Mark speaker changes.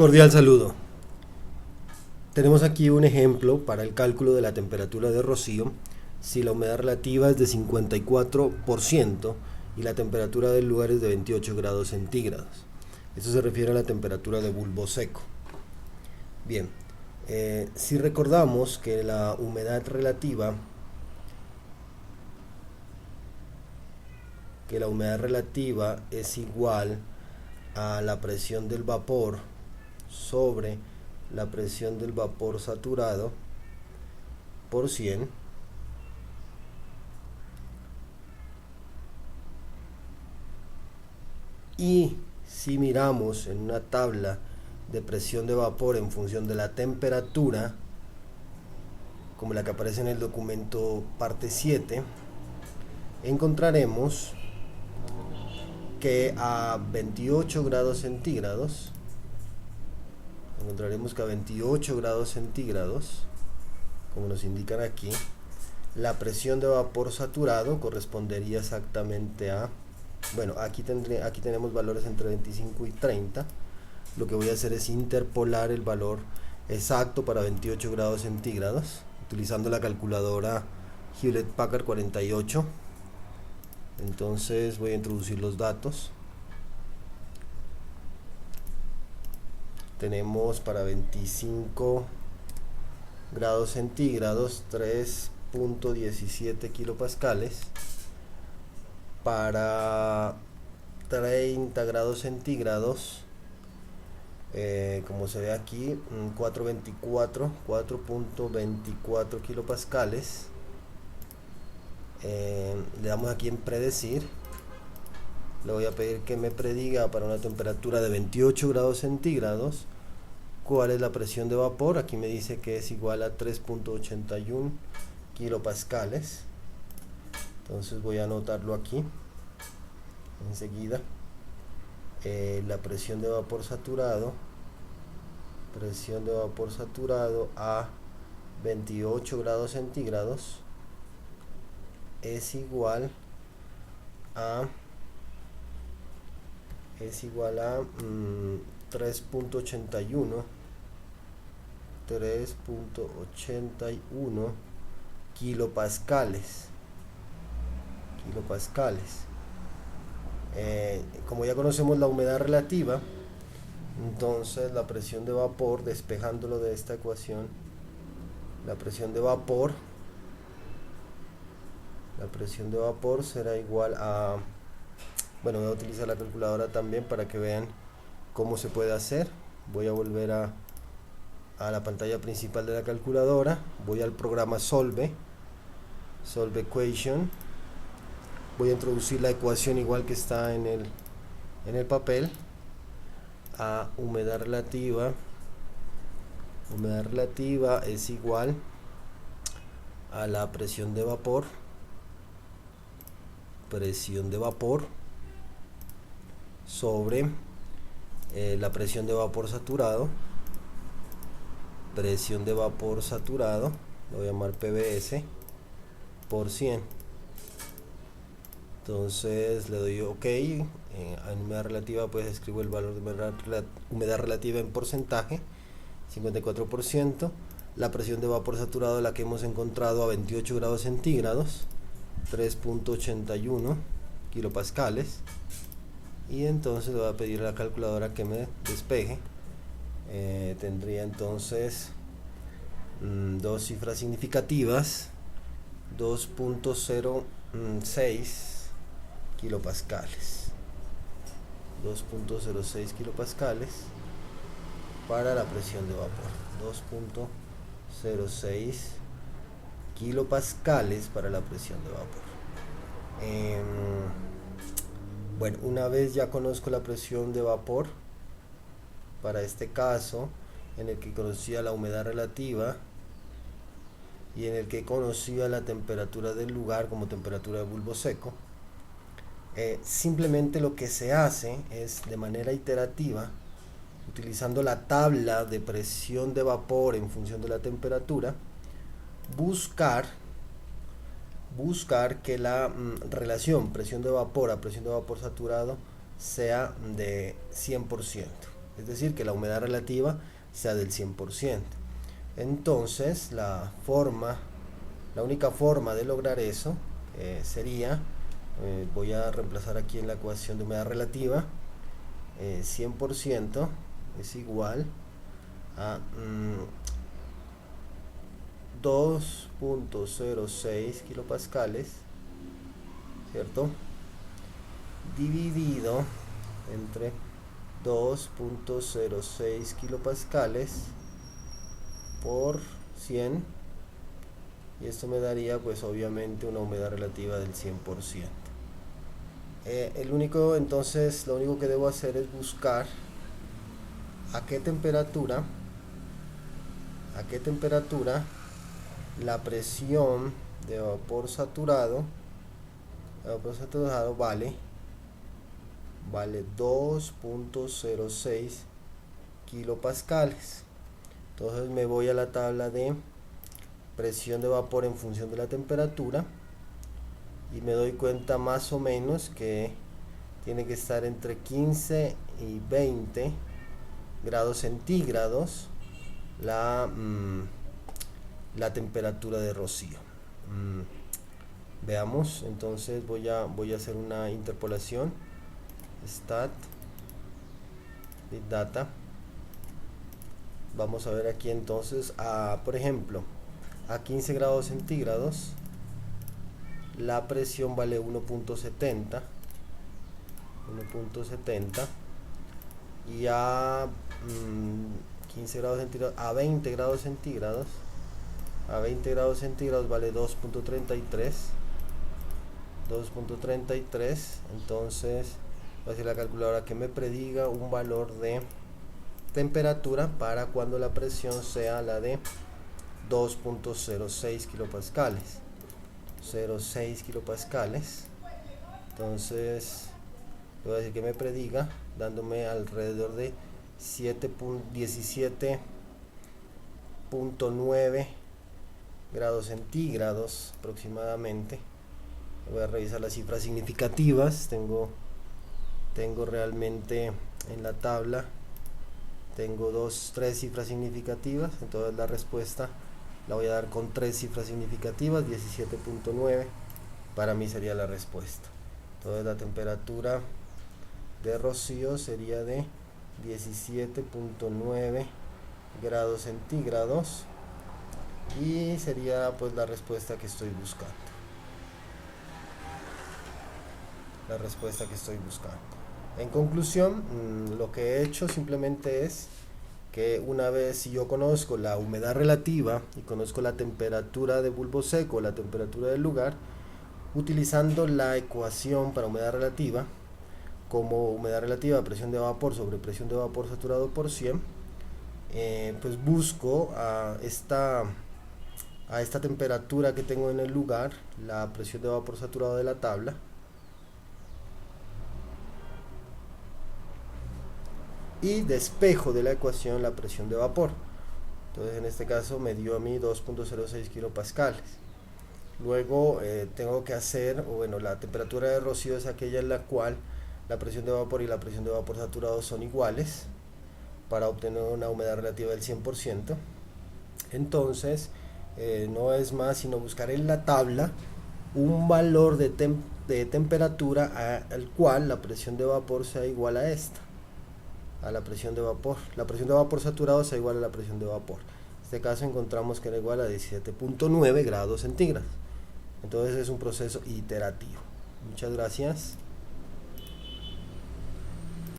Speaker 1: Cordial saludo. Tenemos aquí un ejemplo para el cálculo de la temperatura de rocío si la humedad relativa es de 54% y la temperatura del lugar es de 28 grados centígrados. Esto se refiere a la temperatura de bulbo seco. Bien, si recordamos que la humedad relativa es igual a la presión del vapor sobre la presión del vapor saturado por 100, y si miramos en una tabla de presión de vapor en función de la temperatura, como la que aparece en el documento parte 7, encontraremos que a 28 grados centígrados, como nos indican aquí, la presión de vapor saturado correspondería exactamente a, bueno, aquí tenemos valores entre 25 y 30. Lo que voy a hacer es interpolar el valor exacto para 28 grados centígrados utilizando la calculadora Hewlett Packard 48. Entonces voy a introducir los datos. Tenemos para 25 grados centígrados 3.17 kilopascales. Para 30 grados centígrados, como se ve aquí, 4.24 kilopascales. Le damos aquí en predecir. Le voy a pedir que me prediga para una temperatura de 28 grados centígrados cuál es la presión de vapor. Aquí me dice que es igual a 3.81 kilopascales. Entonces voy a anotarlo aquí enseguida. La presión de vapor saturado a 28 grados centígrados es igual a 3.81 kilopascales. Como ya conocemos la humedad relativa, entonces la presión de vapor, despejándolo de esta ecuación, la presión de vapor será igual a, bueno, voy a utilizar la calculadora también para que vean cómo se puede hacer. Voy a volver a la pantalla principal de la calculadora, voy al programa Solve Equation, voy a introducir la ecuación igual que está en el papel. A humedad relativa es igual a la presión de vapor sobre la presión de vapor saturado, lo voy a llamar PVS, por 100. Entonces le doy OK. En humedad relativa pues escribo el valor de humedad relativa en porcentaje, 54%. La presión de vapor saturado, la que hemos encontrado a 28 grados centígrados, 3.81 kilopascales. Y entonces le voy a pedir a la calculadora que me despeje. Tendría entonces dos cifras significativas, 2.06 kilopascales, 2.06 kilopascales para la presión de vapor, 2.06 kilopascales para la presión de vapor. Bueno, una vez ya conozco la presión de vapor, para este caso en el que conocía la humedad relativa y en el que conocía la temperatura del lugar como temperatura de bulbo seco, simplemente lo que se hace es, de manera iterativa, utilizando la tabla de presión de vapor en función de la temperatura, buscar que la relación presión de vapor a presión de vapor saturado sea de 100%. es decir, que la humedad relativa sea del 100%. Entonces la única forma de lograr eso sería, voy a reemplazar aquí en la ecuación de humedad relativa, 100% es igual a 2.06 kilopascales, ¿cierto? Dividido entre 2.06 kilopascales por 100, y esto me daría pues obviamente una humedad relativa del 100%. Entonces lo único que debo hacer es buscar a qué temperatura la presión de vapor saturado vale 2.06 kilopascales. Entonces me voy a la tabla de presión de vapor en función de la temperatura y me doy cuenta más o menos que tiene que estar entre 15 y 20 grados centígrados la temperatura de rocío. Veamos, entonces voy a hacer una interpolación. Stat Big Data. Vamos a ver aquí entonces, por ejemplo, a 15 grados centígrados la presión vale 1.70 y a 15 grados centígrados a 20 grados centígrados vale 2.33. Entonces voy a decir a la calculadora que me prediga un valor de temperatura para cuando la presión sea la de 2.06 kilopascales. 0.6 kilopascales. Entonces voy a decir que me prediga dándome alrededor de 17.9 grados centígrados aproximadamente. Voy a revisar las cifras significativas. Tengo realmente en la tabla tengo 3 cifras significativas, entonces la respuesta la voy a dar con 3 cifras significativas. 17.9 para mí sería la respuesta. Entonces la temperatura de rocío sería de 17.9 grados centígrados y sería pues la respuesta que estoy buscando. En conclusión, lo que he hecho simplemente es que una vez si yo conozco la humedad relativa y conozco la temperatura de bulbo seco, la temperatura del lugar, utilizando la ecuación para humedad relativa como humedad relativa presión de vapor sobre presión de vapor saturado por 100, pues busco a esta temperatura que tengo en el lugar, la presión de vapor saturado de la tabla, y despejo de la ecuación la presión de vapor. Entonces en este caso me dio a mí 2.06 kilopascales. Luego tengo que hacer, la temperatura de rocío es aquella en la cual la presión de vapor y la presión de vapor saturado son iguales para obtener una humedad relativa del 100%. Entonces no es más sino buscar en la tabla un valor de temperatura al cual la presión de vapor sea igual a esta, a la presión de vapor. La presión de vapor saturado sea igual a la presión de vapor. En este caso encontramos que era igual a 17.9 grados centígrados. Entonces es un proceso iterativo. Muchas gracias.